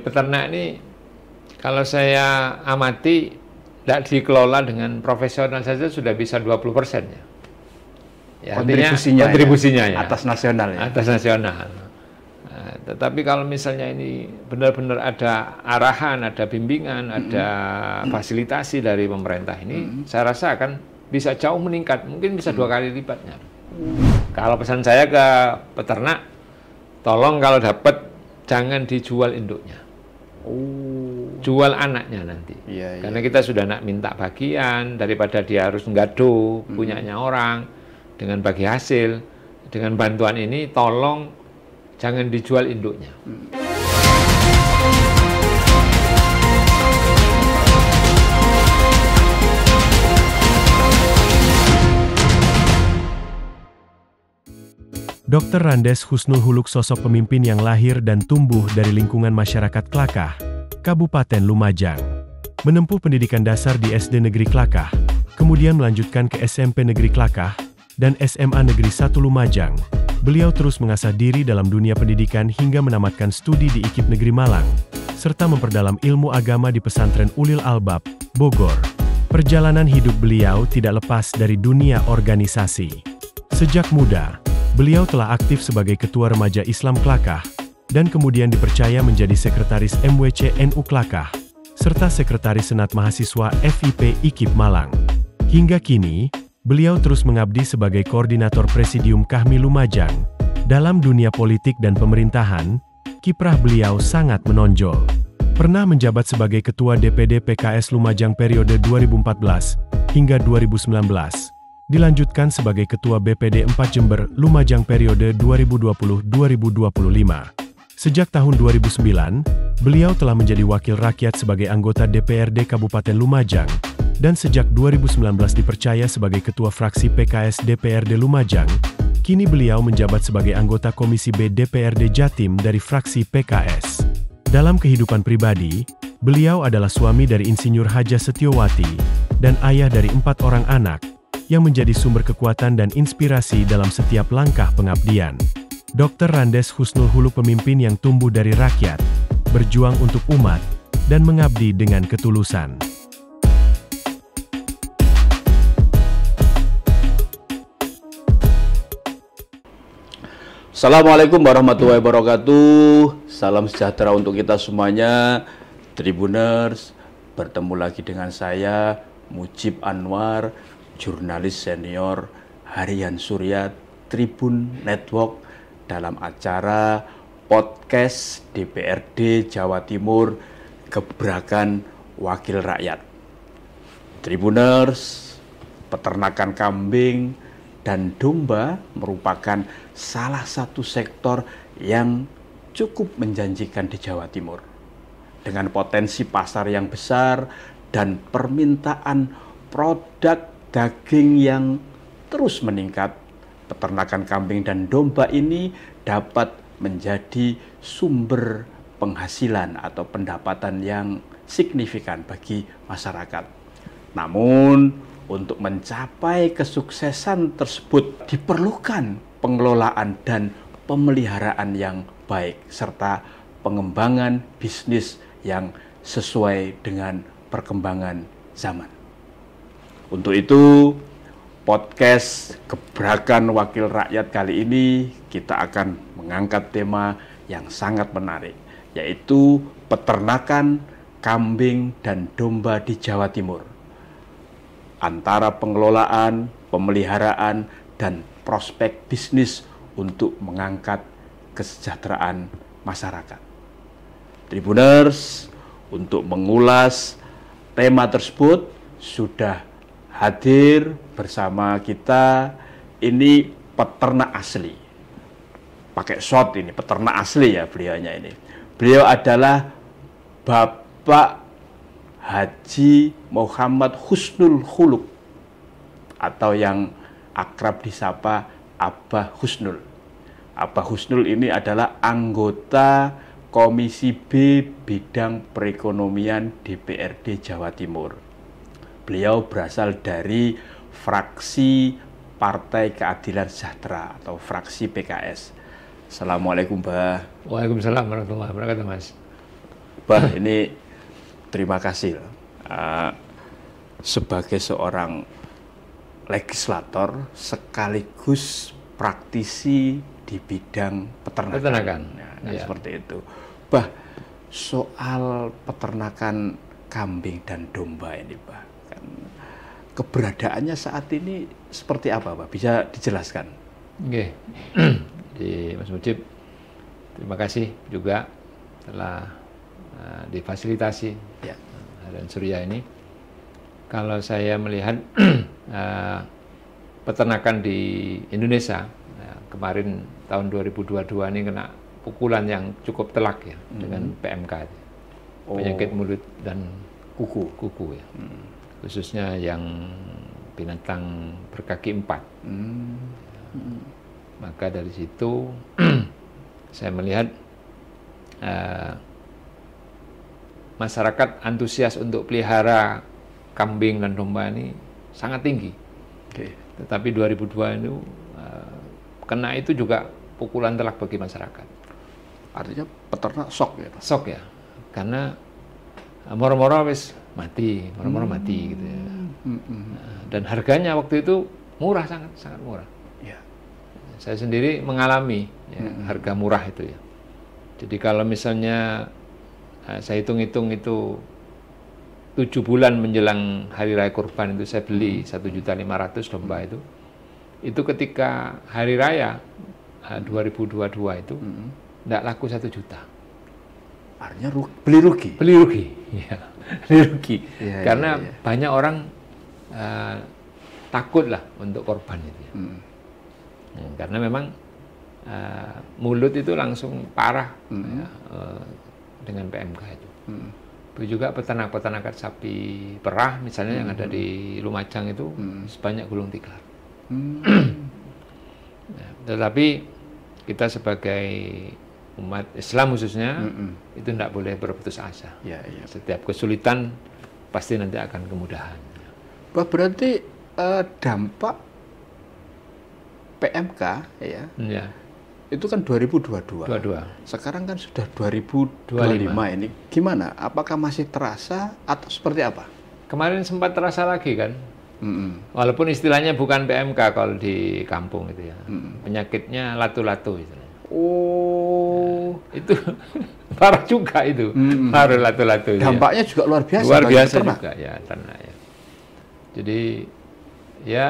Peternak ini kalau saya amati tidak dikelola dengan profesional saja sudah bisa 20% ya. Ya, kontribusinya ya, atas nasional ya. Atas nasional. Nah, tetapi kalau misalnya ini benar-benar ada arahan, ada bimbingan, ada fasilitasi dari pemerintah ini, saya rasa akan bisa jauh meningkat, mungkin bisa 2 kali lipatnya. Kalau pesan saya ke peternak, tolong kalau dapat jangan dijual induknya. Jual anaknya nanti. Karena kita sudah nak minta bagian, daripada dia harus nggado punyanya orang dengan bagi hasil. Dengan bantuan ini tolong jangan dijual induknya. Dr. Randes Husnul Huluk sosok pemimpin yang lahir dan tumbuh dari lingkungan masyarakat Klakah, Kabupaten Lumajang. Menempuh pendidikan dasar di SD Negeri Klakah, kemudian melanjutkan ke SMP Negeri Klakah, dan SMA Negeri 1 Lumajang. Beliau terus mengasah diri dalam dunia pendidikan hingga menamatkan studi di IKIP Negeri Malang, serta memperdalam ilmu agama di pesantren Ulil Albab, Bogor. Perjalanan hidup beliau tidak lepas dari dunia organisasi. Sejak muda, beliau telah aktif sebagai Ketua Remaja Islam Klakah, dan kemudian dipercaya menjadi Sekretaris MWC NU Klakah, serta Sekretaris Senat Mahasiswa FIP IKIP Malang. Hingga kini, beliau terus mengabdi sebagai Koordinator Presidium Kahmi Lumajang. Dalam dunia politik dan pemerintahan, kiprah beliau sangat menonjol. Pernah menjabat sebagai Ketua DPD PKS Lumajang periode 2014 hingga 2019. Dilanjutkan sebagai Ketua BPD 4 Jember Lumajang periode 2020-2025. Sejak tahun 2009, beliau telah menjadi wakil rakyat sebagai anggota DPRD Kabupaten Lumajang, dan sejak 2019 dipercaya sebagai Ketua Fraksi PKS DPRD Lumajang. Kini beliau menjabat sebagai anggota Komisi B DPRD Jatim dari fraksi PKS. Dalam kehidupan pribadi, beliau adalah suami dari Insinyur Haja Setiowati, dan ayah dari 4 orang anak, yang menjadi sumber kekuatan dan inspirasi dalam setiap langkah pengabdian. Dr. Randes Husnul Huluk pemimpin yang tumbuh dari rakyat, berjuang untuk umat, dan mengabdi dengan ketulusan. Assalamualaikum warahmatullahi wabarakatuh. Salam sejahtera untuk kita semuanya. Tribuners, bertemu lagi dengan saya, Mujib Anwar, jurnalis senior Harian Surya Tribun Network, dalam acara podcast DPRD Jawa Timur Gebrakan Wakil Rakyat. Tribuners, peternakan kambing dan domba merupakan salah satu sektor yang cukup menjanjikan di Jawa Timur. Dengan potensi pasar yang besar dan permintaan produk daging yang terus meningkat, peternakan kambing dan domba ini dapat menjadi sumber penghasilan atau pendapatan yang signifikan bagi masyarakat. Namun, untuk mencapai kesuksesan tersebut diperlukan pengelolaan dan pemeliharaan yang baik serta pengembangan bisnis yang sesuai dengan perkembangan zaman. Untuk itu, podcast Gebrakan Wakil Rakyat kali ini kita akan mengangkat tema yang sangat menarik, yaitu peternakan kambing dan domba di Jawa Timur. Antara pengelolaan, pemeliharaan, dan prospek bisnis untuk mengangkat kesejahteraan masyarakat. Tribuners, untuk mengulas tema tersebut sudah hadir bersama kita ini peternak asli. Pakai shot ini, peternak asli ya beliaunya ini. Beliau adalah Bapak Haji Muhammad Husnul Huluk, atau yang akrab disapa Abah Husnul. Abah Husnul ini adalah anggota Komisi B Bidang Perekonomian DPRD Jawa Timur. Beliau berasal dari fraksi Partai Keadilan Sejahtera atau fraksi PKS. Assalamualaikum, Mbah. Waalaikumsalam warahmatullahi wabarakatuh, Mas. Bah, ini terima kasih sebagai seorang legislator sekaligus praktisi di bidang peternakan. Nah, seperti itu. Bah, soal peternakan kambing dan domba ini, Bah, kan keberadaannya saat ini seperti apa, Bah? Bisa dijelaskan? Oke. Di Mas Mujib, terima kasih juga telah difasilitasi ya. Harian Surya ini. Kalau saya melihat peternakan di Indonesia kemarin tahun 2022 ini kena pukulan yang cukup telak ya dengan PMK, penyakit mulut dan kuku ya. Khususnya yang binatang berkaki 4. Maka dari situ saya melihat masyarakat antusias untuk pelihara kambing dan domba ini sangat tinggi. Tetapi 2002 itu kena itu juga pukulan telak bagi masyarakat. Artinya peternak shock ya, Pak? Shock ya, karena moro-moro wis mati, moro-moro mati gitu ya. Dan harganya waktu itu murah, sangat murah. Ya. Saya sendiri mengalami ya, harga murah itu ya. Jadi kalau misalnya saya hitung-hitung itu 7 bulan menjelang hari raya kurban itu saya beli 1.500.000 domba itu ketika hari raya 2022 itu tidak laku 1 juta. Artinya beli rugi? Beli rugi, ya. Beli rugi. Ya, karena ya. Banyak orang takut lah untuk korban itu. Ya. Karena memang mulut itu langsung parah ya, dengan PMK itu. Itu juga peternak-peternak sapi perah misalnya yang ada di Lumajang itu sebanyak gulung tikar. Nah, tetapi kita sebagai umat Islam khususnya itu tidak boleh berputus asa. Ya, ya. Setiap kesulitan pasti nanti akan kemudahan. Bah, berarti dampak PMK ya, itu kan 2022. Sekarang kan sudah 2025 ini. Gimana? Apakah masih terasa atau seperti apa? Kemarin sempat terasa lagi kan. Walaupun istilahnya bukan PMK kalau di kampung itu ya. Penyakitnya latu-latu istilahnya. Oh, itu parah juga itu. Parah latu-latu. Dampaknya ya. Juga luar biasa. Luar biasa juga ya ternak ya. Jadi ya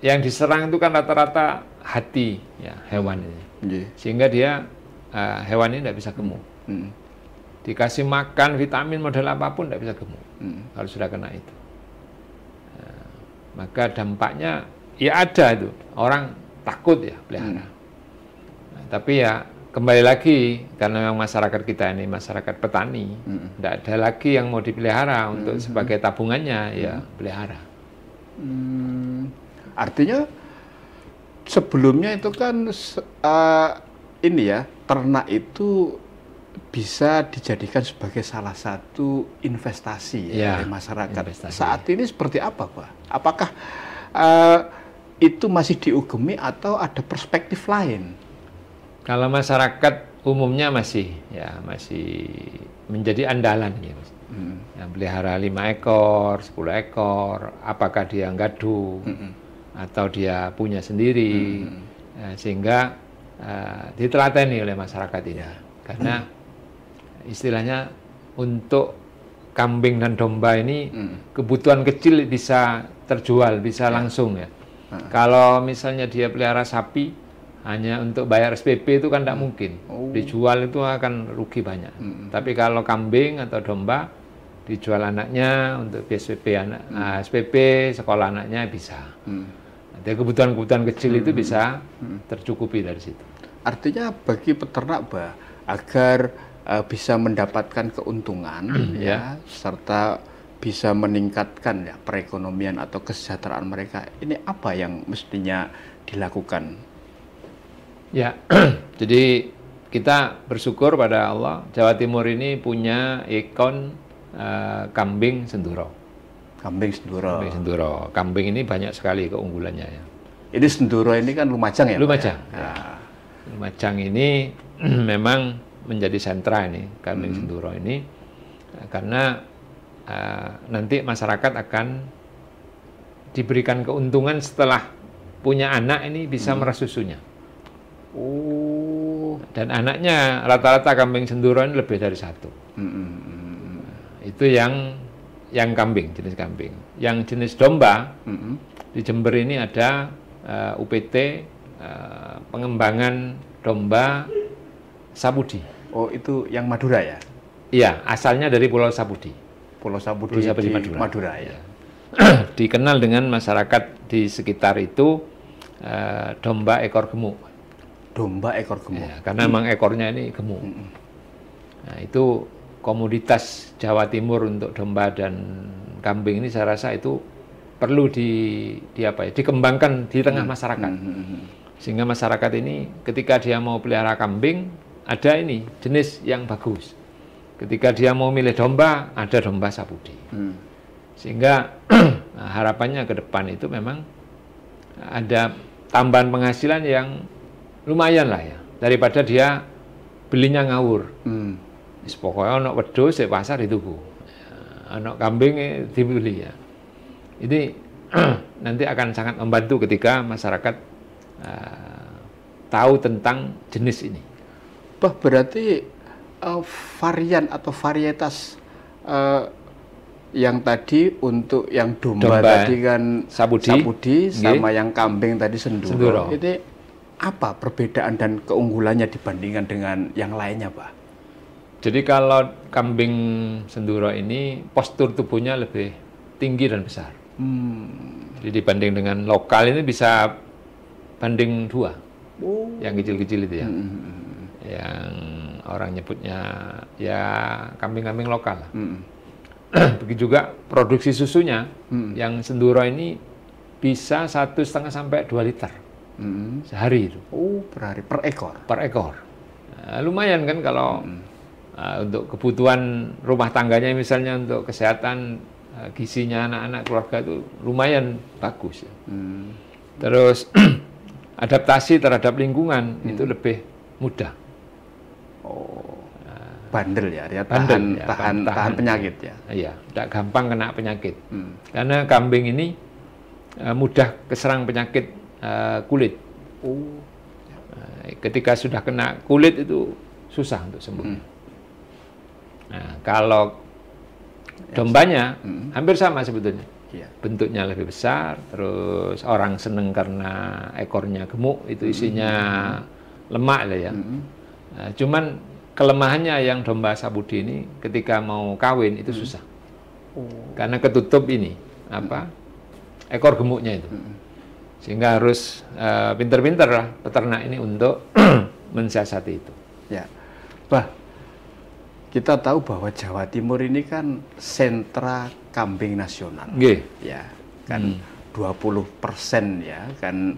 yang diserang itu kan rata-rata hati ya hewan ini. Sehingga dia hewan ini tidak bisa gemuk. Dikasih makan vitamin model apapun tidak bisa gemuk. Kalau sudah kena itu. Maka dampaknya ya ada itu. Orang takut ya pelihara. Tapi ya kembali lagi karena memang masyarakat kita ini masyarakat petani, tidak ada lagi yang mau dipelihara untuk sebagai tabungannya ya pelihara. Artinya sebelumnya itu kan ini ya, ternak itu bisa dijadikan sebagai salah satu investasi ya, oleh masyarakat. Saat ini seperti apa, Pak? Apakah itu masih diugemi atau ada perspektif lain? Kalau masyarakat umumnya masih menjadi andalan ya, Mas. Yang pelihara 5 ekor, 10 ekor, apakah dia ngadu atau dia punya sendiri, sehingga ditelateni oleh masyarakat ini. Karena istilahnya untuk kambing dan domba ini kebutuhan kecil bisa terjual, bisa langsung ya. Kalau misalnya dia pelihara sapi hanya untuk bayar SPP itu kan tidak mungkin. Dijual itu akan rugi banyak. Tapi kalau kambing atau domba dijual anaknya untuk SPP anak, SPP sekolah anaknya bisa. Jadi kebutuhan-kebutuhan kecil itu bisa tercukupi dari situ. Artinya bagi peternak, Bah, agar bisa mendapatkan keuntungan ya, serta bisa meningkatkan ya perekonomian atau kesejahteraan mereka. Ini apa yang mestinya dilakukan? Ya, jadi kita bersyukur pada Allah, Jawa Timur ini punya ikon kambing Senduro. Kambing Senduro. Kambing Senduro. Kambing ini banyak sekali keunggulannya ya. Ini Senduro ini kan Lumajang ya? Lumajang. Ya. Lumajang ini memang menjadi sentra ini kambing Senduro ini, karena nanti masyarakat akan diberikan keuntungan setelah punya anak ini bisa meras susunya. Dan anaknya rata-rata kambing Senduro ini lebih dari satu. Itu yang kambing, jenis kambing. Yang jenis domba di Jember ini ada UPT pengembangan domba Sapudi. Oh, itu yang Madura ya? Iya, asalnya dari Pulau Sapudi. Pulau Sapudi di Madura ya. Dikenal dengan masyarakat di sekitar itu domba ekor gemuk. Domba ekor gemuk. Ya, karena memang ekornya ini gemuk. Nah, itu komoditas Jawa Timur untuk domba dan kambing ini saya rasa itu perlu dikembangkan di tengah masyarakat. Sehingga masyarakat ini ketika dia mau pelihara kambing, ada ini jenis yang bagus. Ketika dia mau milih domba, ada domba Sapudi. Sehingga harapannya ke depan itu memang ada tambahan penghasilan yang lumayan lah ya, daripada dia belinya ngawur. Pokoknya anak wedhus di pasar dituku, anak kambing dibeli ya. Ini nanti akan sangat membantu ketika masyarakat tahu tentang jenis ini. Berarti varian atau varietas yang tadi untuk yang domba tadi kan Sapudi sama yang kambing tadi Senduro. Ini apa perbedaan dan keunggulannya dibandingkan dengan yang lainnya, Pak? Jadi kalau kambing Senduro ini postur tubuhnya lebih tinggi dan besar. Jadi dibanding dengan lokal ini bisa banding 2. Yang kecil-kecil itu ya. Yang orang nyebutnya ya kambing-kambing lokal. Begitu juga produksi susunya, yang Senduro ini bisa 1,5 sampai 2 liter sehari itu. Per ekor? Per ekor. Lumayan kan kalau untuk kebutuhan rumah tangganya, misalnya untuk kesehatan gizinya anak-anak keluarga itu lumayan bagus. Terus adaptasi terhadap lingkungan itu lebih mudah. Bandel ya, tahan penyakit ya. Iya, tidak gampang kena penyakit. Karena kambing ini mudah keserang penyakit kulit. Ketika sudah kena kulit itu susah untuk sembuh. Nah, kalau dombanya hampir sama sebetulnya. Bentuknya lebih besar, terus orang seneng karena ekornya gemuk, itu isinya lemak lah ya. Nah, cuman kelemahannya yang domba Sapudi ini ketika mau kawin itu susah. Karena ketutup ini ekor gemuknya itu. Sehingga harus pinter-pinter lah peternak ini untuk mensiasati itu. Ya. Kita tahu bahwa Jawa Timur ini kan sentra kambing nasional. Ya, kan 20% ya kan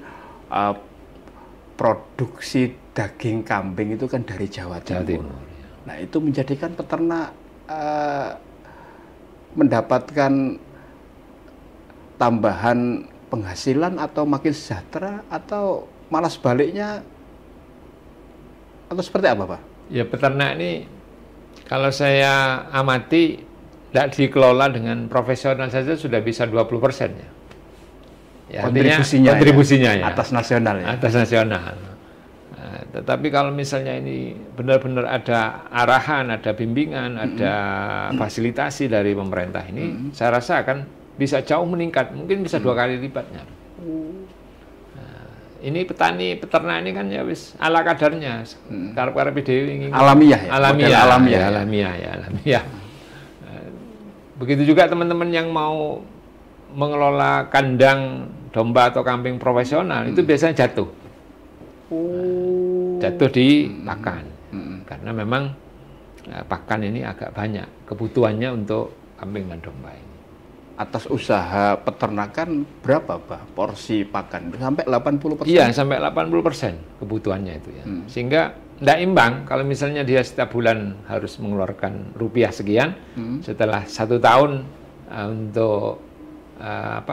produksi daging kambing itu kan dari Jawa Timur. Nah, itu menjadikan peternak mendapatkan tambahan penghasilan atau makin sejahtera, atau malah sebaliknya, atau seperti apa, Pak? Ya, peternak ini kalau saya amati tidak dikelola dengan profesional saja sudah bisa 20% ya. Kontribusinya ya. Atas nasional ya. Atas nasional. Nah, tetapi kalau misalnya ini benar-benar ada arahan, ada bimbingan, ada fasilitasi dari pemerintah ini, saya rasa akan bisa jauh meningkat, mungkin bisa 2 kali lipatnya. Ini peternak ini kan ya wis ala kadarnya. Karep-karep dhewe alamiah. Begitu juga teman-teman yang mau mengelola kandang domba atau kambing profesional, itu biasanya jatuh. Jatuh di pakan. Karena memang pakan ini agak banyak kebutuhannya untuk kambing dan domba ini. Atas usaha peternakan berapa, Pak, porsi pakan? Sampai 80%? Iya, sampai 80% kebutuhannya itu ya. Sehingga tidak imbang kalau misalnya dia setiap bulan harus mengeluarkan rupiah sekian, setelah 1 tahun untuk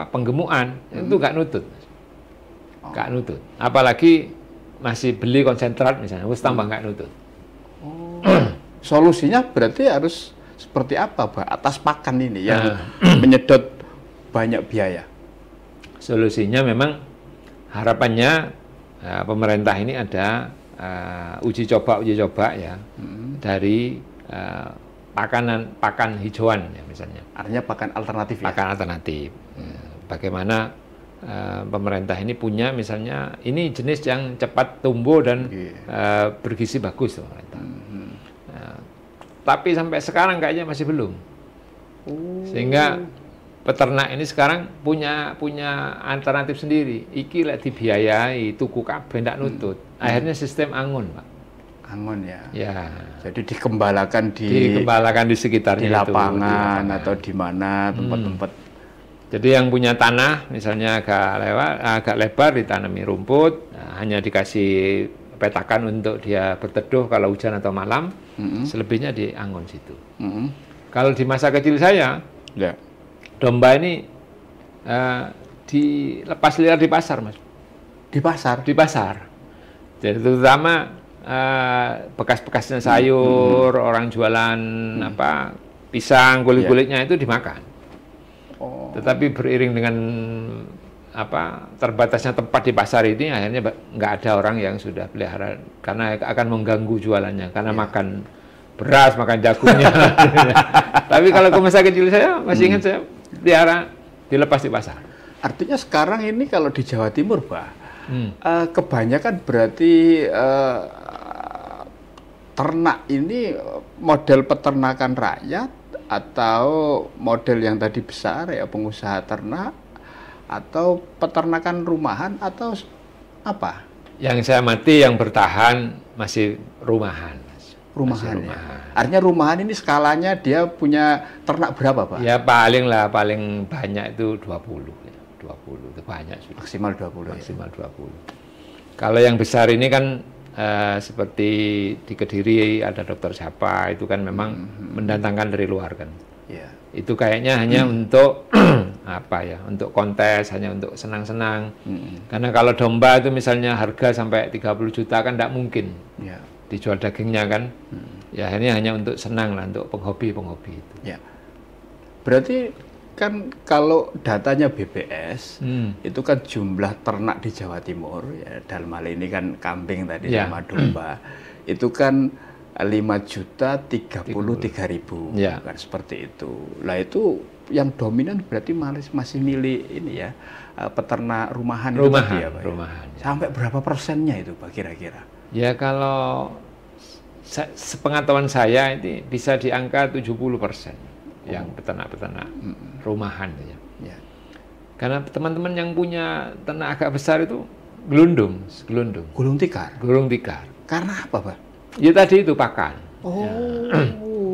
penggemukan, itu nggak nutut. Nggak nutut. Apalagi masih beli konsentrat misalnya, harus tambah nggak nutut. Solusinya berarti harus seperti apa, Pak? Atas pakan ini yang menyedot banyak biaya. Solusinya memang harapannya pemerintah ini ada uji coba ya dari pakan hijauan ya misalnya. Artinya pakan alternatif ya? Pakan alternatif. Bagaimana pemerintah ini punya misalnya ini jenis yang cepat tumbuh dan bergizi bagus pemerintah. Tapi sampai sekarang kayaknya masih belum. Sehingga peternak ini sekarang punya alternatif sendiri. Iki lek dibiayai tuku kabeh ndak nutut. Akhirnya sistem angon, Pak. Angon ya. Ya. Jadi dikembalakan di sekitarnya di lapangan, itu, atau di mana tempat-tempat. Jadi yang punya tanah misalnya agak lebar ditanami rumput, hanya dikasih petakan untuk dia berteduh kalau hujan atau malam, selebihnya di angon situ. Kalau di masa kecil saya, domba ini dilepas liar di pasar, Mas. Di pasar? Di pasar. Jadi terutama bekas-bekasnya sayur, orang jualan pisang, kulit-kulitnya itu dimakan. Tetapi beriring dengan terbatasnya tempat di pasar ini, akhirnya nggak ada orang yang sudah pelihara karena akan mengganggu jualannya karena makan beras, makan jagungnya. Tapi kalau ke masa kecil saya masih ingat saya pelihara dilepas di pasar. Artinya sekarang ini kalau di Jawa Timur, Pak, kebanyakan berarti ternak ini model peternakan rakyat atau model yang tadi besar ya pengusaha ternak, atau peternakan rumahan, atau apa? Yang saya amati yang bertahan masih rumahan. Rumahan. Ya. Artinya rumahan ini skalanya dia punya ternak berapa, Pak? Ya paling banyak itu 20 ya. 20 itu banyak sudah. Maksimal 20. Maksimal ya. 20. Kalau yang besar ini kan seperti di Kediri ada dokter siapa itu kan memang mendatangkan dari luar kan. Yeah. Itu kayaknya hanya untuk untuk kontes, hanya untuk senang-senang. Karena kalau domba itu misalnya harga sampai 30 juta kan tidak mungkin dijual dagingnya kan. Ya akhirnya hanya untuk senang lah, untuk penghobi itu. Ya. Berarti kan kalau datanya BPS itu kan jumlah ternak di Jawa Timur ya, dalam hal ini kan kambing tadi sama domba itu kan 5.033.000 kan seperti itu. Lah itu yang dominan berarti masih milik ini ya peternak rumahan itu tadi ya, Pak. Rumahan. Sampai berapa persennya itu, Pak, kira-kira? Ya kalau sepengetahuan saya ini bisa di angka 70% yang peternak-peternak rumahan ya. Karena teman-teman yang punya ternak agak besar itu gelundung. Gulung tikar. Karena apa, Pak? Ya tadi itu pakan.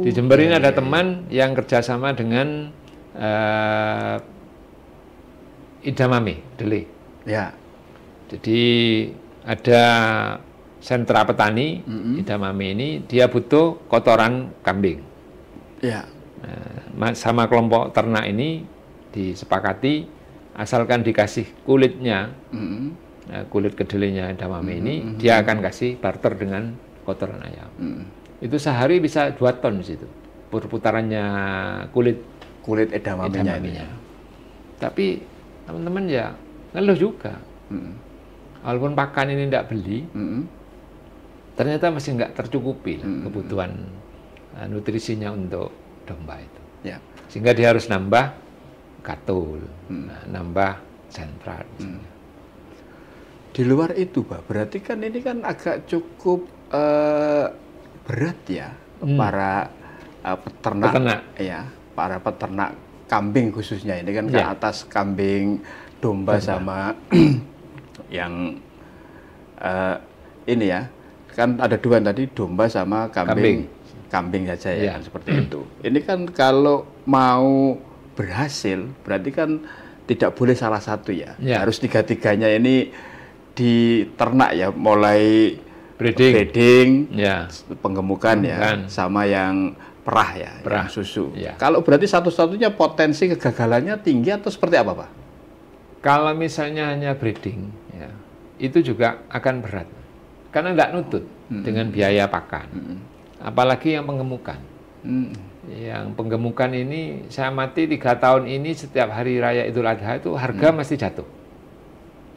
Di Jember ini ada teman yang kerjasama dengan Idamame, Deli. Ya. Jadi ada sentra petani Idamame ini, dia butuh kotoran kambing. Ya. Sama kelompok ternak ini disepakati asalkan dikasih kulitnya, kulit kedelainya Idamame ini, dia akan kasih barter dengan kotoran ayam. Itu sehari bisa 2 ton di situ. Perputarannya kulit edamame-nya. Tapi teman-teman ya ngeluh juga. Walaupun pakan ini tidak beli, ternyata masih nggak tercukupi kebutuhan nutrisinya untuk domba itu. Ya. Sehingga dia harus nambah katul, nambah sentra. Di luar itu, Pak, berarti kan ini kan agak cukup berat ya para peternak ya, para peternak kambing khususnya ini kan ke atas kambing, domba sama yang ini ya, kan ada 2 tadi, domba sama kambing saja ya, kan, seperti itu. Ini kan kalau mau berhasil berarti kan tidak boleh salah satu ya. Harus 3-3-nya ini diternak ya, mulai breeding, penggemukan ya, sama yang perah ya, yang susu. Kalau berarti satu-satunya potensi kegagalannya tinggi atau seperti apa, Pak? Kalau misalnya hanya breeding, ya, itu juga akan berat, karena tidak nutut dengan biaya pakan. apalagi yang penggemukan. Yang penggemukan ini saya amati 3 tahun ini setiap hari raya Idul Adha itu harga masih jatuh.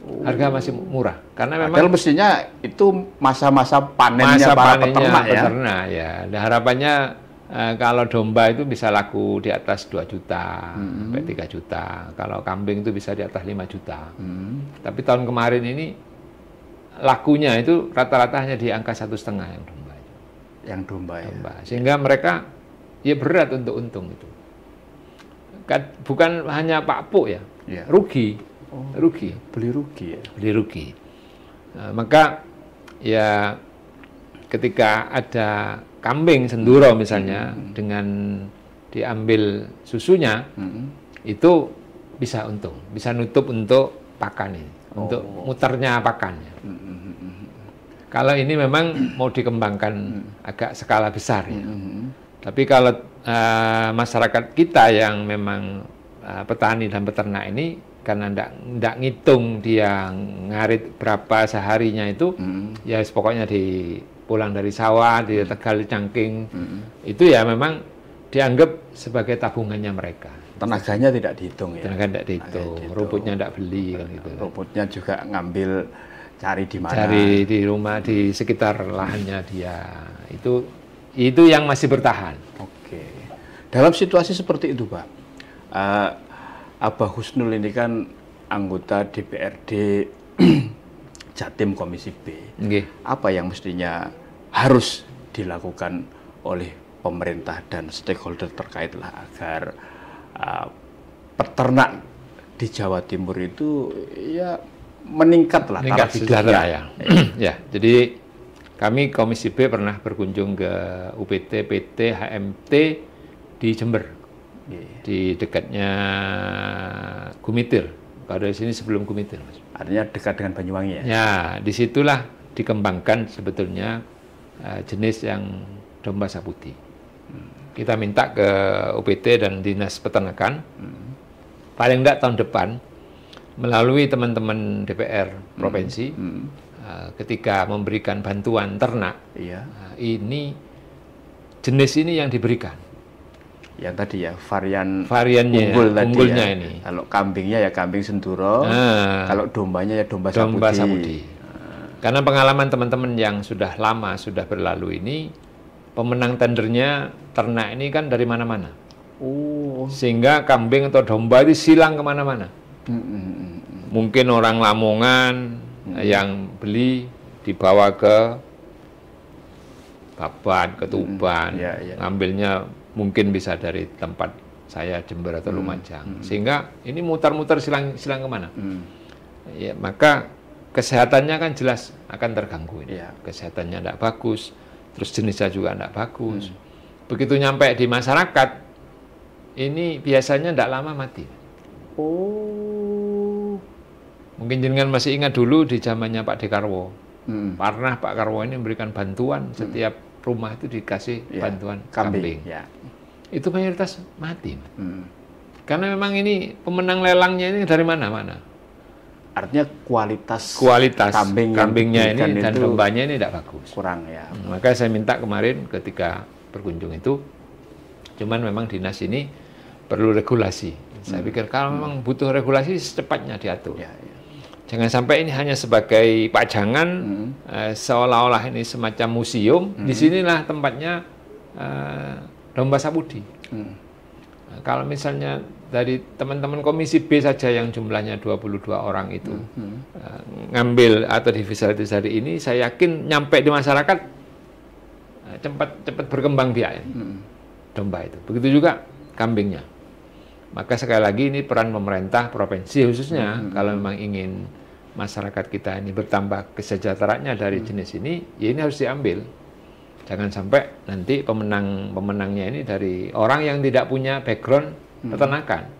Harga masih murah karena memang padahal mestinya itu masa-masa panennya para peternak ya. Ya. Dan harapannya kalau domba itu bisa laku di atas 2 juta sampai 3 juta. Kalau kambing itu bisa di atas 5 juta. Tapi tahun kemarin ini lakunya itu rata-rata hanya di angka 1,5 yang domba. Yang domba. Ya. Sehingga mereka ya berat untuk untung itu. Bukan hanya Pak Puk ya, rugi. Rugi. Beli rugi ya. Beli rugi. Nah, maka ya ketika ada kambing senduro misalnya dengan diambil susunya itu bisa untung, bisa nutup untuk pakan ini, untuk muternya pakannya. Kalau ini memang mau dikembangkan agak skala besar ya. Tapi kalau masyarakat kita yang memang petani dan peternak ini karena ndak ngitung dia ngarit berapa seharinya itu, ya pokoknya pulang dari sawah di Tegal Cangking itu ya memang dianggap sebagai tabungannya mereka. Tenaganya tidak dihitung ya. Tenaga tidak dihitung, rumputnya tidak beli kan gitu. Rumputnya juga ngambil cari di mana? Cari di rumah di sekitar lahannya dia. Itu yang masih bertahan. Oke. Dalam situasi seperti itu, Pak, Abah Husnul ini kan anggota DPRD Jatim Komisi B. Apa yang mestinya harus dilakukan oleh pemerintah dan stakeholder terkait lah agar peternak di Jawa Timur itu ya meningkat taraf hidupnya. Ya. Ya, jadi kami Komisi B pernah berkunjung ke UPT, PT, HMT di Jember, di dekatnya Gumitir. Kalau dari sini sebelum Gumitir, Mas. Artinya dekat dengan Banyuwangi ya? Ya, disitulah dikembangkan sebetulnya jenis yang domba saputi. Kita minta ke UPT dan Dinas Peternakan, paling enggak tahun depan, melalui teman-teman DPR Provinsi, ketika memberikan bantuan ternak, ini jenis ini yang diberikan. Yang tadi ya, variannya unggulnya ya. Ini. Kalau kambingnya ya kambing senduro, kalau dombanya ya domba saputi. Karena pengalaman teman-teman yang sudah lama, sudah berlalu ini, pemenang tendernya ternak ini kan dari mana-mana. Sehingga kambing atau domba itu silang kemana-mana. Mungkin orang Lamongan yang beli dibawa ke Babat, ke Tuban, ngambilnya mungkin bisa dari tempat saya Jember atau Lumajang. Sehingga ini mutar-mutar silang kemana. Ya, maka kesehatannya kan jelas akan terganggu ini. Kesehatannya tidak bagus, terus jenisnya juga tidak bagus. Begitu nyampe di masyarakat, ini biasanya tidak lama mati. Mungkin jenengan masih ingat dulu di zamannya Pak Dekarwo. Pernah Pak Karwo ini memberikan bantuan, setiap rumah itu dikasih bantuan kambing. Itu mayoritas mati. Karena memang ini pemenang lelangnya ini dari mana-mana. Artinya kualitas kambingnya ini dan dombanya ini tidak bagus. Kurang ya. Maka saya minta kemarin ketika berkunjung itu, cuman memang dinas ini perlu regulasi. Saya pikir kalau memang butuh regulasi secepatnya diatur. Jangan sampai ini hanya sebagai pajangan, seolah-olah ini semacam museum. Disinilah tempatnya domba saputi. Kalau misalnya dari teman-teman Komisi B saja yang jumlahnya 22 orang itu ngambil atau divisualisasi hari ini, saya yakin nyampe di masyarakat cepat berkembang biak domba itu. Begitu juga kambingnya. Maka sekali lagi ini peran pemerintah provinsi khususnya kalau memang ingin masyarakat kita ini bertambah kesejahteraannya dari jenis ini, ya ini harus diambil. Jangan sampai nanti pemenangnya ini dari orang yang tidak punya background peternakan.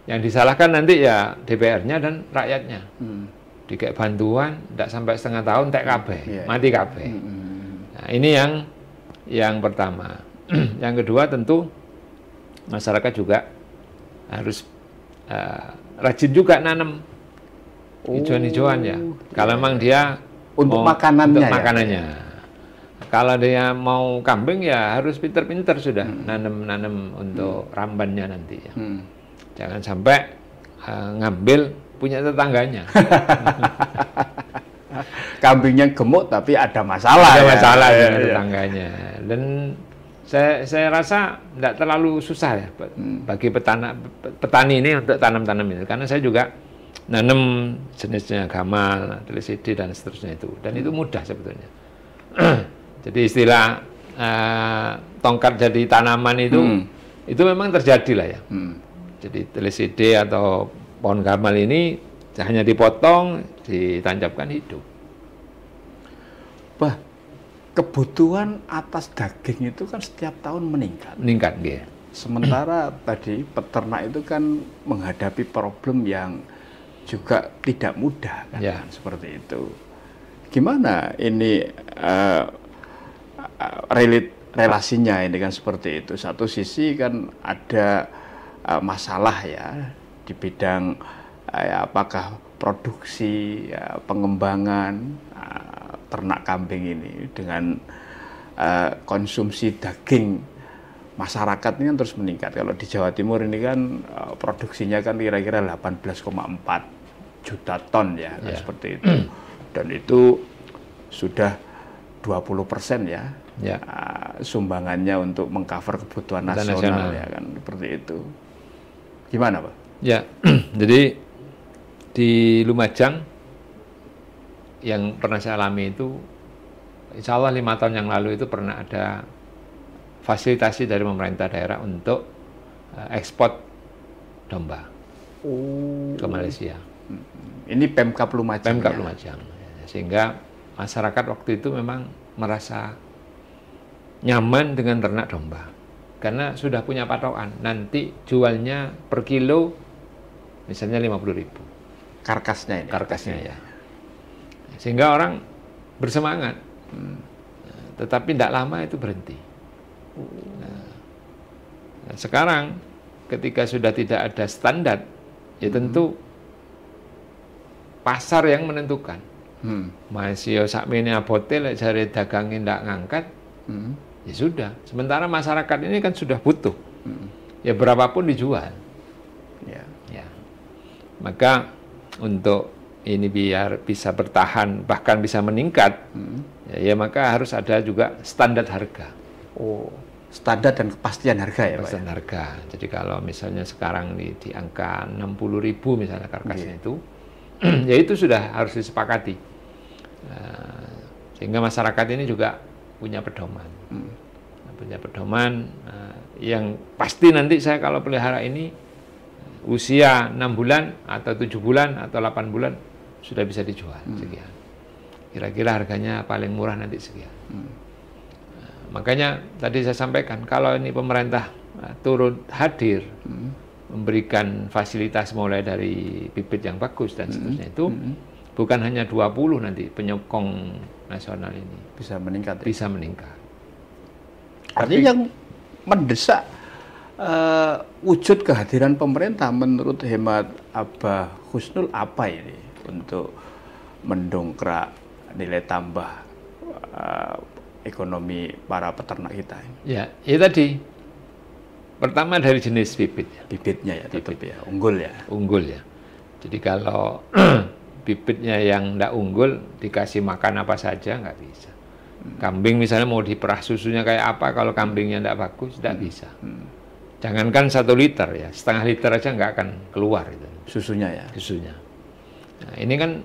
Yang disalahkan nanti ya DPR-nya dan rakyatnya. Dikasih bantuan, tidak sampai setengah tahun, tek kabeh, mati kabeh. Nah, ini yang pertama. Yang kedua tentu masyarakat juga harus rajin juga nanam hijauan-hijauan ya. Kalau memang dia untuk makanannya. Untuk makanannya. kalau dia mau kambing ya harus pinter-pinter sudah nanam untuk rambannya nanti ya. Jangan sampai ngambil punya tetangganya. Kambingnya gemuk tapi ada masalah. Ada masalah dengan tetangganya. Dan saya rasa tidak terlalu susah ya bagi petani ini untuk tanam-tanam ini. Karena saya juga nanam jenisnya gamal, telisidi dan seterusnya itu. Dan itu mudah sebetulnya. Jadi istilah tongkat jadi tanaman itu memang terjadi lah ya. Jadi telisidi atau pohon gamal ini hanya dipotong, ditancapkan hidup. Bah, kebutuhan atas daging itu kan setiap tahun meningkat. Meningkat, ya. Sementara tadi peternak itu kan menghadapi problem yang juga tidak mudah kan, ya. Seperti itu. Gimana ini relasinya ini kan seperti itu. Satu sisi kan ada masalah ya di bidang apakah produksi, pengembangan ternak kambing ini dengan konsumsi daging masyarakat ini kan terus meningkat. Kalau di Jawa Timur ini kan produksinya kan kira-kira 18,4 juta ton ya, kan seperti itu. Dan itu sudah 20% ya, sumbangannya untuk mengcover kebutuhan nasional ya kan, seperti itu. Gimana Pak? Ya, jadi di Lumajang yang pernah saya alami itu, insya Allah 5 tahun yang lalu itu pernah ada fasilitasi dari pemerintah daerah untuk ekspor domba ke Malaysia. Ini Pemkab Lumajang. Pemkab Lumajang. Sehingga masyarakat waktu itu memang merasa nyaman dengan ternak domba. Karena sudah punya patokan, nanti jualnya per kilo misalnya 50.000. Karkasnya ini? Karkasnya ya. Sehingga orang bersemangat. Tetapi tidak lama itu berhenti. Nah, sekarang ketika sudah tidak ada standar, ya tentu pasar yang menentukan. Masih sakmene abote lek jare dagangnya tidak ngangkat, ya sudah. Sementara masyarakat ini kan sudah butuh. Ya berapapun dijual. Ya. Maka untuk ini biar bisa bertahan bahkan bisa meningkat, ya maka harus ada juga standar harga. Standar dan kepastian harga ya Pak? Kepastian harga. Jadi kalau misalnya sekarang di angka 60.000 misalnya karkasnya itu, ya itu sudah harus disepakati. Sehingga masyarakat ini juga punya pedoman. Punya pedoman yang pasti nanti saya kalau pelihara ini usia 6 bulan atau 7 bulan atau 8 bulan sudah bisa dijual sekian. Kira-kira harganya paling murah nanti sekian. Makanya tadi saya sampaikan kalau ini pemerintah turut hadir memberikan fasilitas mulai dari bibit yang bagus dan seterusnya itu bukan hanya 20 nanti penyokong nasional ini bisa meningkat. Bisa meningkat. Artinya yang mendesak wujud kehadiran pemerintah menurut hemat Abah Husnul apa ini untuk mendongkrak nilai tambah ekonomi para peternak kita ini? Ya tadi. Pertama dari jenis bibit. Bibitnya ya tetap ya, unggul ya. Unggul ya. Jadi kalau bibitnya yang tidak unggul dikasih makan apa saja nggak bisa. Kambing misalnya mau diperah susunya kayak apa, kalau kambingnya tidak bagus tidak bisa. Jangankan 1 liter ya, setengah liter aja nggak akan keluar itu. Susunya ya. Susunya. Nah, ini kan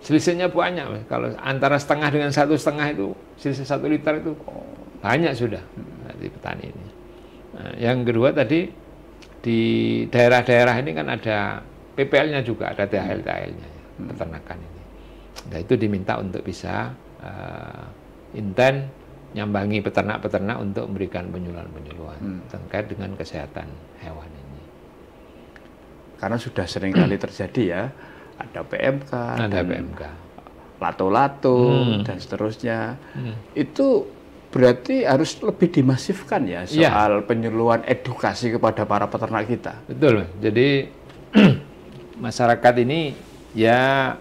selisihnya banyak. Kalau antara setengah dengan 1,5 itu selisih 1 liter itu banyak sudah di petani ini. Nah, yang kedua tadi di daerah-daerah ini kan ada PPL-nya juga, ada THL-THL-nya ya, peternakan ini. Nah itu diminta untuk bisa intent nyambangi peternak-peternak untuk memberikan penyuluhan-penyuluhan terkait dengan kesehatan hewan ini. Karena sudah sering kali terjadi ya, ada PMK, lato-lato dan seterusnya. Itu berarti harus lebih dimasifkan ya soal penyuluhan edukasi kepada para peternak kita. Betul. Jadi masyarakat ini ya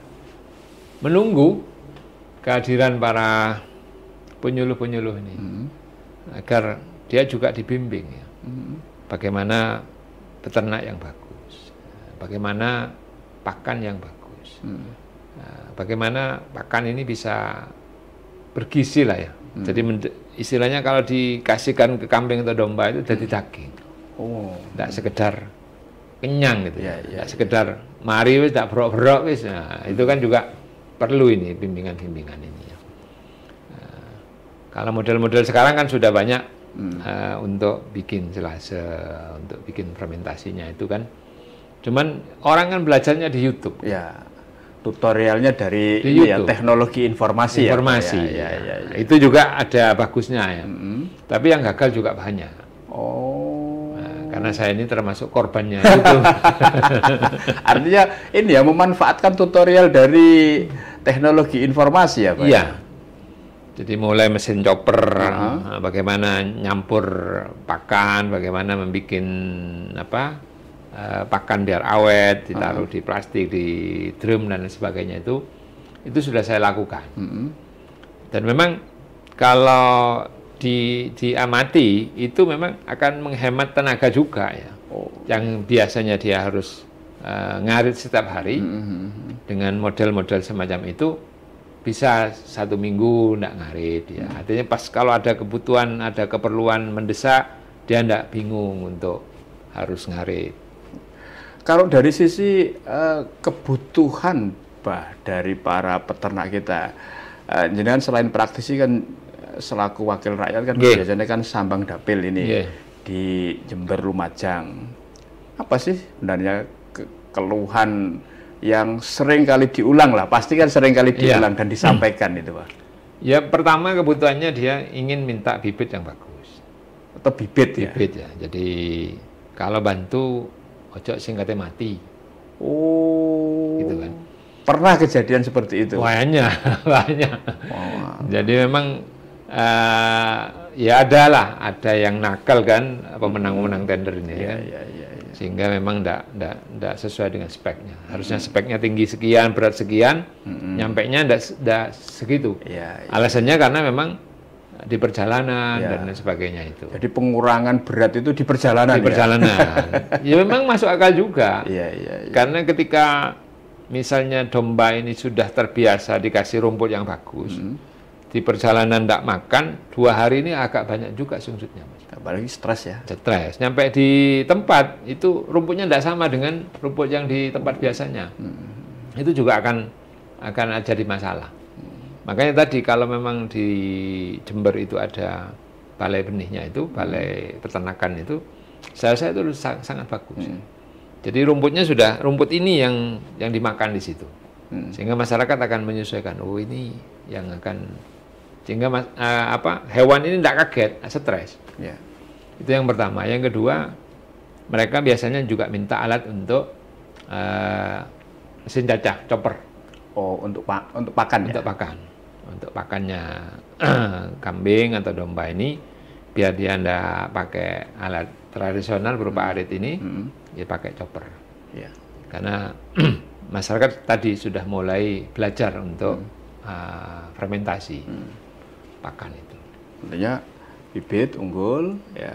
menunggu kehadiran para penyuluh-penyuluh ini agar dia juga dibimbing ya. Bagaimana peternak yang bagus, bagaimana pakan yang bagus, bagaimana pakan ini bisa bergizi lah ya. Jadi istilahnya kalau dikasihkan ke kambing atau domba itu jadi daging. Tidak sekedar kenyang gitu ya. Tidak sekedar mari wis tak berok-berok wis. Nah, itu kan juga perlu ini bimbingan-bimbingan ini ya. Kalau model-model sekarang kan sudah banyak untuk bikin selase, untuk bikin fermentasinya itu kan. Cuman orang kan belajarnya di YouTube. Ya, tutorialnya dari di ya, teknologi informasi. Ya. Itu juga ada bagusnya ya. Tapi yang gagal juga banyak. Karena saya ini termasuk korbannya itu. Artinya ini ya memanfaatkan tutorial dari teknologi informasi ya Pak? Iya. Jadi mulai mesin chopper, bagaimana nyampur pakan, bagaimana membuat pakan biar awet, ditaruh di plastik, di drum dan sebagainya itu sudah saya lakukan. Dan memang kalau diamati itu memang akan menghemat tenaga juga ya. Yang biasanya dia harus ngarit setiap hari dengan model-model semacam itu bisa 1 minggu enggak ngarit ya. Artinya pas kalau ada kebutuhan, ada keperluan mendesak, dia enggak bingung untuk harus ngarit. Kalau dari sisi kebutuhan Pak dari para peternak kita, jenengan selain praktisi kan selaku wakil rakyat kan biasanya kan sambang dapil ini di Jember Lumajang. Apa sih sebenarnya keluhan yang sering kali diulang lah, pasti kan sering kali diulang dan disampaikan itu Pak? Ya pertama kebutuhannya dia ingin minta bibit yang bagus. Atau bibit ya? Bibit ya, jadi kalau bantu ojo singkatnya mati. Gitu kan. Pernah kejadian seperti itu? Banyak. Jadi memang ya ada yang nakal kan, pemenang-pemenang tender ini kan. Sehingga memang enggak sesuai dengan speknya. Harusnya speknya tinggi sekian, berat sekian, nyampainya enggak segitu. Alasannya karena memang di perjalanan dan sebagainya itu. Jadi pengurangan berat itu di perjalanan. Di perjalanan. Ya memang masuk akal juga. Karena ketika misalnya domba ini sudah terbiasa dikasih rumput yang bagus, di perjalanan tidak makan 2 hari ini agak banyak juga sungsutnya, Mas. Apalagi stres ya. Stres. Nyampe di tempat itu rumputnya tidak sama dengan rumput yang di tempat biasanya. Itu juga akan jadi masalah. Makanya tadi kalau memang di Jember itu ada balai benihnya itu, balai peternakan itu, saya rasa itu sangat bagus. Jadi rumputnya sudah rumput ini yang dimakan di situ. Sehingga masyarakat akan menyesuaikan. Oh ini yang akan sehingga hewan ini tidak kaget, stres. Itu yang pertama. Yang kedua, mereka biasanya juga minta alat untuk mesin cacah, chopper. Untuk pakan. Untuk pakan. Untuk pakannya kambing atau domba ini, biar dia tidak pakai alat tradisional berupa arit ini, dia pakai chopper. Karena masyarakat tadi sudah mulai belajar untuk fermentasi pakan itu. Tentunya bibit unggul, ya,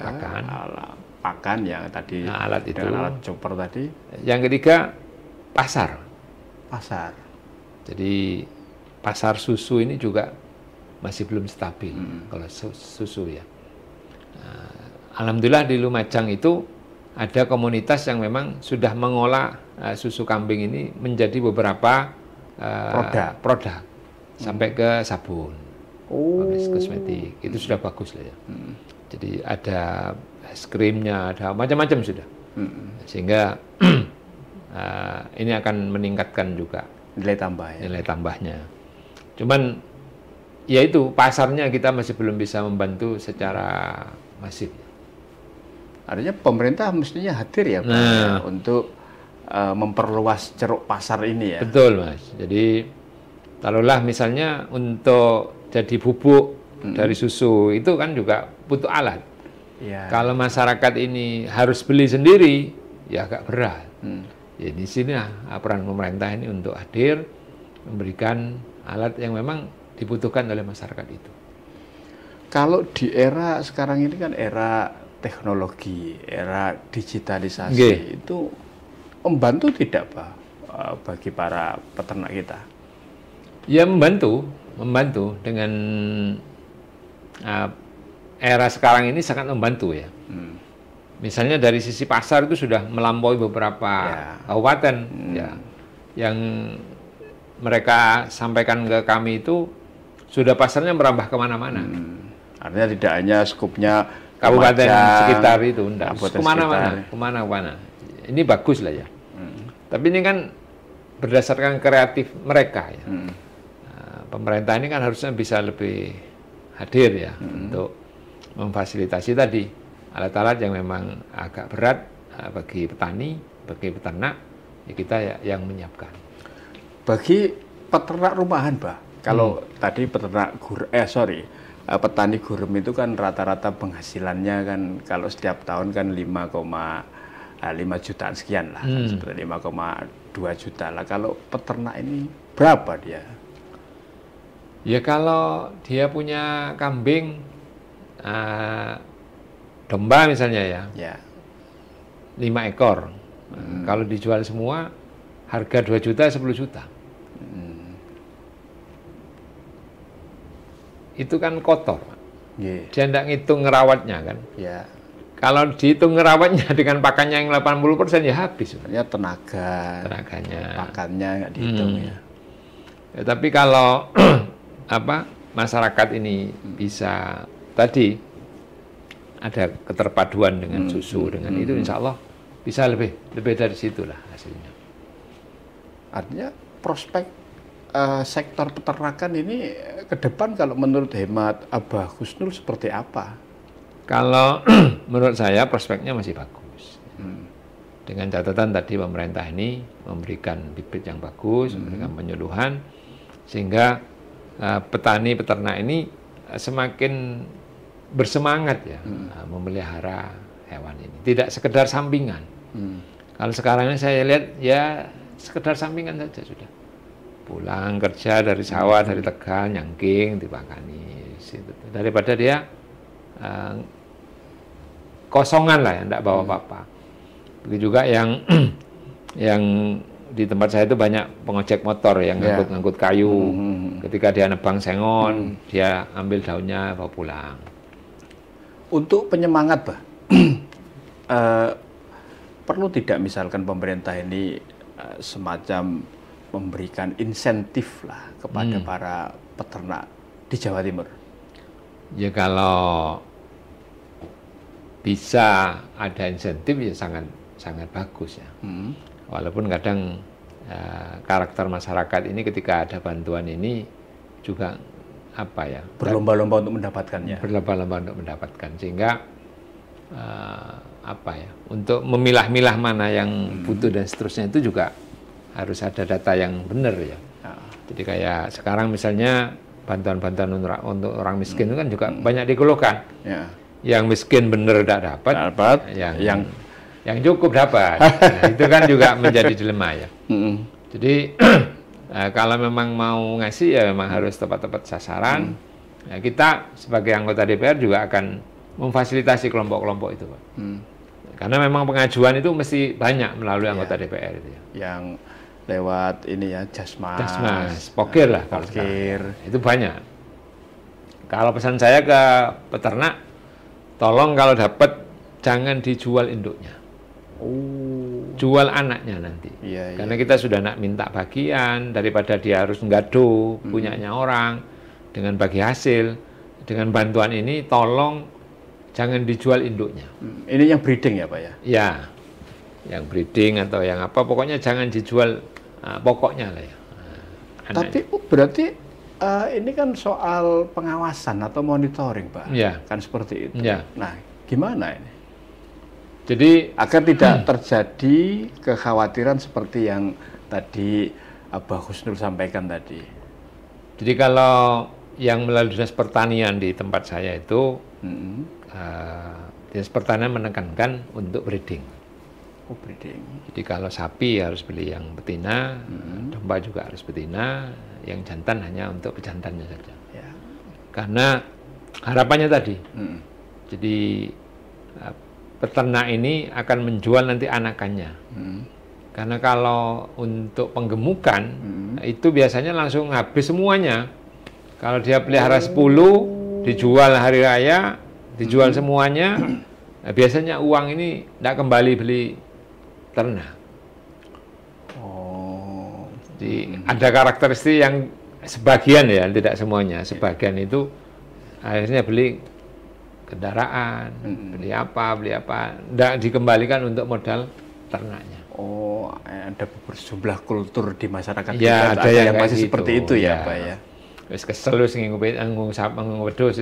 pakan yang tadi alat itu, alat chopper tadi. Yang ketiga pasar. Jadi pasar susu ini juga masih belum stabil kalau susu ya. Alhamdulillah di Lumajang itu ada komunitas yang memang sudah mengolah susu kambing ini menjadi beberapa produk sampai ke sabun, kosmetik. Itu sudah bagus lah ya. Jadi ada es krimnya, ada macam-macam sudah. Sehingga ini akan meningkatkan juga nilai tambah ya. Nilai tambahnya. Cuman ya itu pasarnya kita masih belum bisa membantu secara masif. Artinya pemerintah mestinya hadir ya Pak, untuk memperluas ceruk pasar ini ya. Betul Mas. Jadi taruhlah misalnya untuk jadi bubuk dari susu itu kan juga butuh alat. Kalau masyarakat ini harus beli sendiri ya agak berat. Ya di sini peran pemerintah ini untuk hadir memberikan alat yang memang dibutuhkan oleh masyarakat itu. Kalau di era sekarang ini kan era teknologi, era digitalisasi, Nggih. itu membantu tidak Pak bagi para peternak kita? Ya membantu dengan era sekarang ini sangat membantu ya. Misalnya dari sisi pasar itu sudah melampaui beberapa kabupaten ya, yang mereka sampaikan ke kami itu sudah pasarnya merambah kemana-mana. Artinya tidak hanya skupnya Kabupaten Lumajang, sekitar itu, enggak. kabupaten Kemana-mana. Ini bagus lah ya. Tapi ini kan berdasarkan kreatif mereka ya. Pemerintah ini kan harusnya bisa lebih hadir ya untuk memfasilitasi tadi alat-alat yang memang agak berat bagi petani, bagi peternak, ya kita yang menyiapkan. Bagi peternak rumahan, Pak. Kalau tadi peternak petani gurem itu kan rata-rata penghasilannya kan kalau setiap tahun kan 5,5 jutaan sekian lah, seperti 5,2 juta lah. Kalau peternak ini berapa dia? Ya kalau dia punya kambing, domba misalnya ya, 5 ekor. Kalau dijual semua, harga 2 juta, 10 juta. Itu kan kotor. Dia tidak ngitung ngerawatnya kan. Kalau dihitung ngerawatnya dengan pakannya yang 80% ya habis. Sebenarnya tenaganya, pakannya nggak dihitung ya. Tapi kalau masyarakat ini bisa tadi ada keterpaduan dengan susu dengan itu, insya Allah bisa lebih dari situlah hasilnya. Artinya prospek sektor peternakan ini ke depan kalau menurut hemat Abah Husnul seperti apa? Kalau menurut saya prospeknya masih bagus. Dengan catatan tadi pemerintah ini memberikan bibit yang bagus, memberikan penyuluhan, sehingga petani peternak ini semakin bersemangat ya memelihara hewan ini. Tidak sekedar sampingan. Kalau sekarang ini saya lihat ya sekedar sampingan saja sudah. Pulang kerja dari sawah, dari Tegal, nyangking, dipakani. Daripada dia kosongan lah ya, tidak bawa apa-apa. Begitu juga yang di tempat saya itu banyak pengojek motor yang ngangkut kayu. Ketika dia nebang sengon, dia ambil daunnya bawa pulang. Untuk penyemangat, Pak, perlu tidak misalkan pemerintah ini semacam memberikan insentif lah kepada para peternak di Jawa Timur? Ya kalau bisa ada insentif ya sangat bagus ya. Walaupun kadang karakter masyarakat ini ketika ada bantuan ini juga berlomba-lomba untuk mendapatkannya. Berlomba-lomba untuk mendapatkan, sehingga untuk memilah-milah mana yang butuh dan seterusnya itu juga harus ada data yang benar ya. Jadi kayak sekarang misalnya bantuan-bantuan untuk orang miskin itu kan juga banyak dikeluhkan. Yang miskin benar tidak dapat, yang cukup dapat. Nah, itu kan juga menjadi dilema ya. Jadi kalau memang mau ngasih ya memang harus tepat-tepat sasaran. Nah, kita sebagai anggota DPR juga akan memfasilitasi kelompok-kelompok itu, Pak. Karena memang pengajuan itu mesti banyak melalui anggota DPR itu ya. Yang lewat ini ya, Jasmas, Pokir lah kalau sekarang. Itu banyak. Kalau pesan saya ke peternak, tolong kalau dapat jangan dijual induknya. Jual anaknya nanti. Karena kita sudah nak minta bagian, daripada dia harus ngado punyanya orang dengan bagi hasil. Dengan bantuan ini tolong jangan dijual induknya. Ini yang breeding ya, Pak ya? Ya. Yang breeding atau yang apa, pokoknya jangan dijual pokoknya lah ya. Tapi berarti ini kan soal pengawasan atau monitoring, Pak. Kan seperti itu. Nah, gimana ini? Jadi agar tidak terjadi kekhawatiran seperti yang tadi Abah Husnul sampaikan tadi. Jadi kalau yang melalui Dinas Pertanian di tempat saya itu, Dinas Pertanian menekankan untuk breeding. Breeding. Jadi kalau sapi harus beli yang betina, domba juga harus betina, yang jantan hanya untuk pejantannya saja. Karena harapannya tadi. Jadi peternak ini akan menjual nanti anakannya. Karena kalau untuk penggemukan itu biasanya langsung habis semuanya. Kalau dia pelihara 10, dijual hari raya, dijual semuanya, nah biasanya uang ini tidak kembali beli ternak. Jadi ada karakteristik yang sebagian ya, tidak semuanya. Sebagian itu akhirnya beli kendaraan, beli apa, tidak dikembalikan untuk modal ternaknya. Oh, ada sejumlah kultur di masyarakat ya, kita ada yang masih gitu. Seperti itu ya, Pak ya. Wis kesel wis nganggo wedhus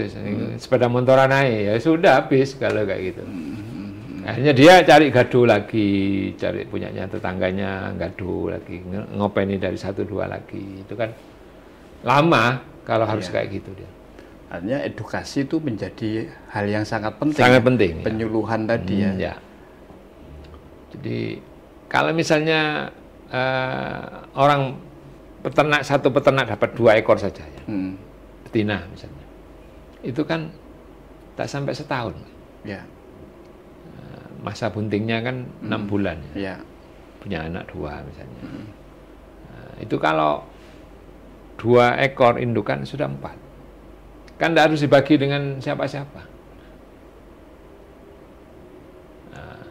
sepeda motoran ae ya sudah habis kalau kayak gitu. Akhirnya dia cari gaduh lagi, cari punyanya tetangganya, gaduh lagi, ngopeni dari 1-2 lagi. Itu kan lama kalau harus kayak gitu dia. Artinya edukasi itu menjadi hal yang sangat penting. Sangat penting. Penyuluhan tadi ya. Jadi kalau misalnya satu peternak dapat 2 ekor saja ya, betina misalnya, itu kan tak sampai setahun. Ya. Masa buntingnya kan 6 bulan ya. Punya anak 2 misalnya. Itu kalau 2 ekor indukan sudah 4. Kan tidak harus dibagi dengan siapa-siapa.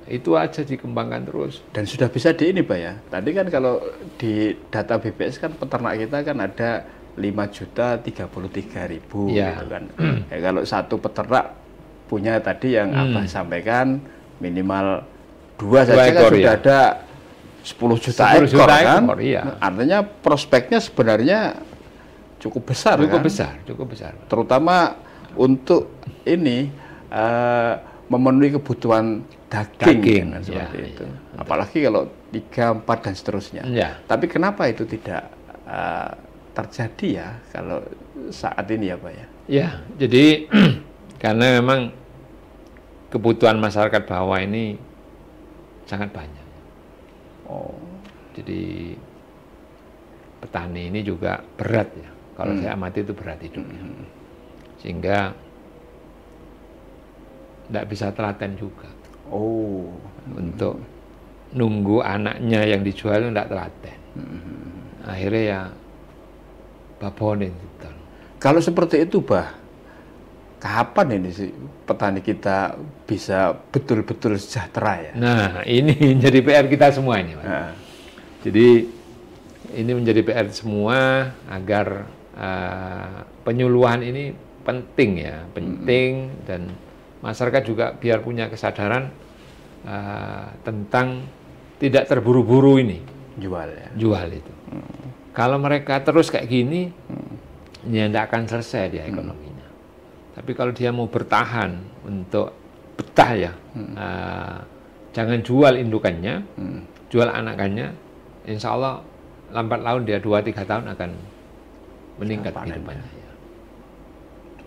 Itu aja dikembangkan terus. Dan sudah bisa di ini Pak ya. Tadi kan kalau di data BPS kan peternak kita kan ada 5.033.000 gitu kan. Ya, kalau satu peternak punya tadi yang Abah sampaikan minimal 2 saja kan sudah ada 10 juta ekor kan. Artinya prospeknya sebenarnya cukup besar cukup kan. Cukup besar. Terutama untuk ini memenuhi kebutuhan daging kan, seperti itu. Apalagi kalau 3, 4 dan seterusnya. Tapi kenapa itu tidak terjadi ya kalau saat ini ya Pak ya? Ya, jadi karena memang kebutuhan masyarakat bawah ini sangat banyak. Jadi petani ini juga berat ya. Kalau saya amati itu berat hidupnya. Sehingga tidak bisa telaten juga. Untuk nunggu anaknya yang dijual tidak telaten. Akhirnya ya babonin. Kalau seperti itu, Bah, kapan ini sih petani kita bisa betul-betul sejahtera ya? Nah, ini menjadi PR kita semua ini, Pak. Jadi ini menjadi PR semua agar penyuluhan ini penting ya, penting, dan masyarakat juga biar punya kesadaran tentang tidak terburu-buru ini jual itu. Kalau mereka terus kayak gini, ya tidak akan selesai dia ekonominya. Tapi kalau dia mau bertahan untuk betah ya, jangan jual indukannya, jual anakannya, insya Allah lambat laun dia 2-3 tahun akan meningkat kehidupannya.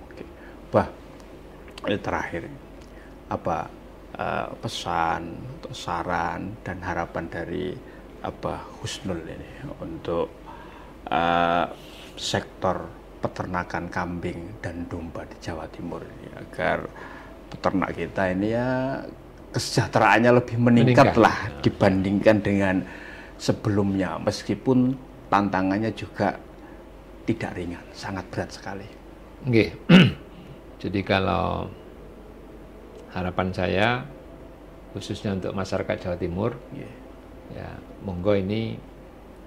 Oke. Bah, ini terakhir, apa pesan atau saran dan harapan dari Abah Husnul ini untuk sektor peternakan kambing dan domba di Jawa Timur ini, agar peternak kita ini ya kesejahteraannya lebih meningkat lah dibandingkan dengan sebelumnya, meskipun tantangannya juga tidak ringan, sangat berat sekali. Oke. Jadi kalau harapan saya khususnya untuk masyarakat Jawa Timur, ya monggo ini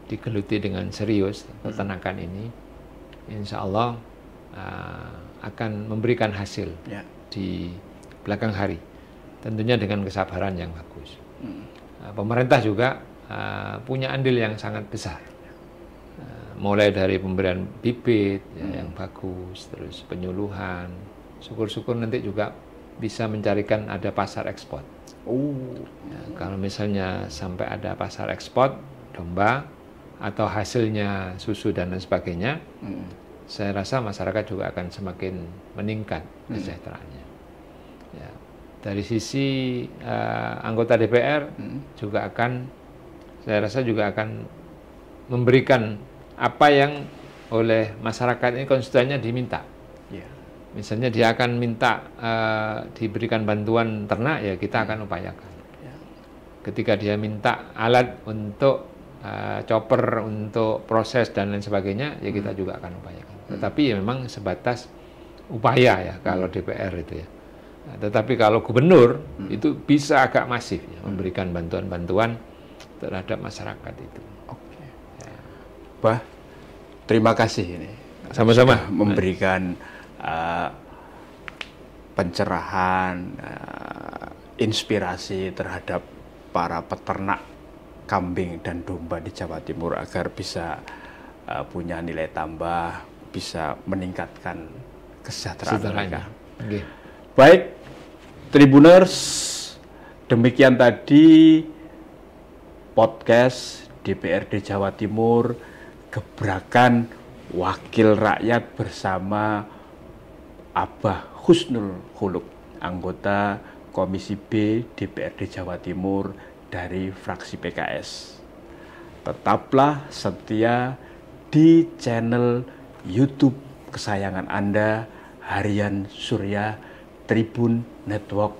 digeluti dengan serius peternakan ini, insya Allah akan memberikan hasil di belakang hari, tentunya dengan kesabaran yang bagus. Pemerintah juga punya andil yang sangat besar, mulai dari pemberian bibit yang bagus, terus penyuluhan, syukur-syukur nanti juga bisa mencarikan ada pasar ekspor. Ya, kalau misalnya sampai ada pasar ekspor domba atau hasilnya susu dan lain sebagainya, saya rasa masyarakat juga akan semakin meningkat kesejahteraannya. Ya, dari sisi anggota DPR juga akan, saya rasa juga akan memberikan apa yang oleh masyarakat ini konstituennya diminta. Misalnya dia akan minta diberikan bantuan ternak, ya kita akan upayakan. Ketika dia minta alat untuk chopper untuk proses dan lain sebagainya, ya kita juga akan upayakan. Tetapi ya memang sebatas upaya ya kalau DPR itu ya. Tetapi kalau gubernur itu bisa agak masif ya, memberikan bantuan-bantuan terhadap masyarakat itu. Oke. Bah, terima kasih ini. Sama-sama Memberikan pencerahan, inspirasi terhadap para peternak kambing dan domba di Jawa Timur agar bisa punya nilai tambah, bisa meningkatkan kesejahteraan mereka. Okay. Baik, Tribuners, demikian tadi podcast DPRD Jawa Timur, gebrakan wakil rakyat bersama Abah Husnul Huluk, anggota Komisi B DPRD Jawa Timur dari fraksi PKS. Tetaplah setia di channel YouTube kesayangan Anda, Harian Surya Tribun Network,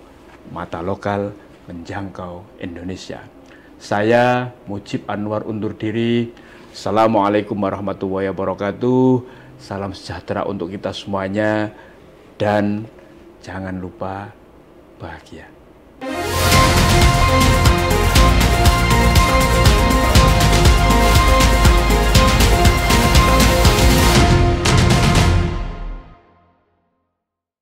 mata lokal menjangkau Indonesia. Saya Mujib Anwar undur diri. Assalamualaikum warahmatullahi wabarakatuh. Salam sejahtera untuk kita semuanya dan jangan lupa bahagia.